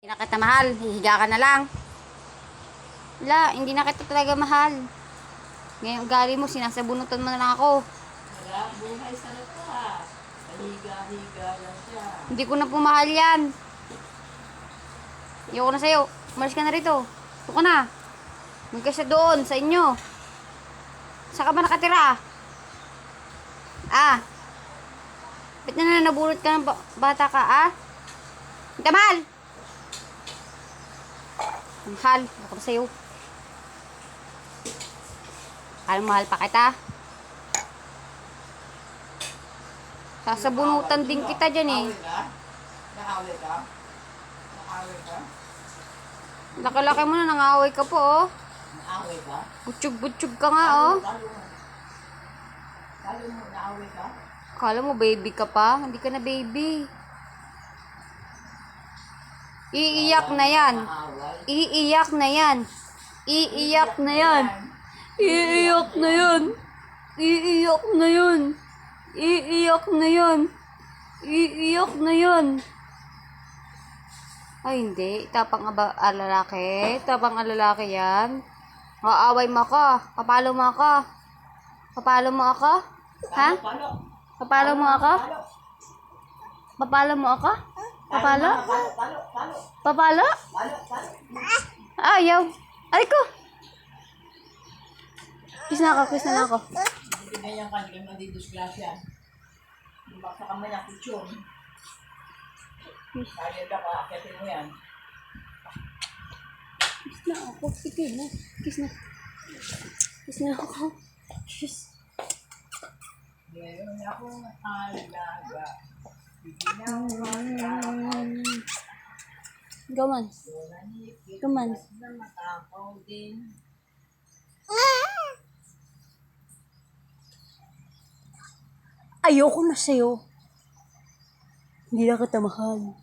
Hindi na kita mahal, hihiga ka na lang. Wala, hindi na kita talaga mahal. Ngayon ugali mo, sinasabunutan mo na lang ako. Wala, buhay sa nata. Higa-higa lang siya. Hindi ko na pumahal yan. Ayoko na sa'yo. Umalis ka na rito. Ito ka na. Magkasya doon, sa inyo. Saan ka ba nakatira? Ah. Ba't na nabulot ka ng bata ka, ah? Hindi ka mahal. Mahal. Ako na sa'yo. Mahal pa kita. Sasabunutan din kita dyan eh. Naaway ka? Naaway ka? Laki-laki mo na, nangaway ka po oh. Naaway ka? Butsyog-butsyog ka nga oh. Talo mo, naaway ka? Kala mo baby ka pa? Hindi ka na baby. Iiyak na yan. Iiyak na yan. Iiyak na yan. Iiyak na yan. Iiyak na yan. Iiyak na yan. Iiyak na yan. Ay hindi. Tapang alalaki. Tapang alalaki yan. Maaway mo ka. Papalo mo ka. Papalo mo ako? Ha? Papalo mo ako? Papalo mo ako? Papalo? Papalo? Ayaw. Ay ko. Kiss na ako, kiss na ako. Hindi na yung kanyang madidisgrasya. Sa kamay na kutsyon. Kaya ka, akitin mo yan. Kiss na ako, sige na. Kiss na. Kiss na ako. Kiss. Ngayon akong alaga. Go man. Go man. Ayoko na sa'yo. Hindi na kita mahal.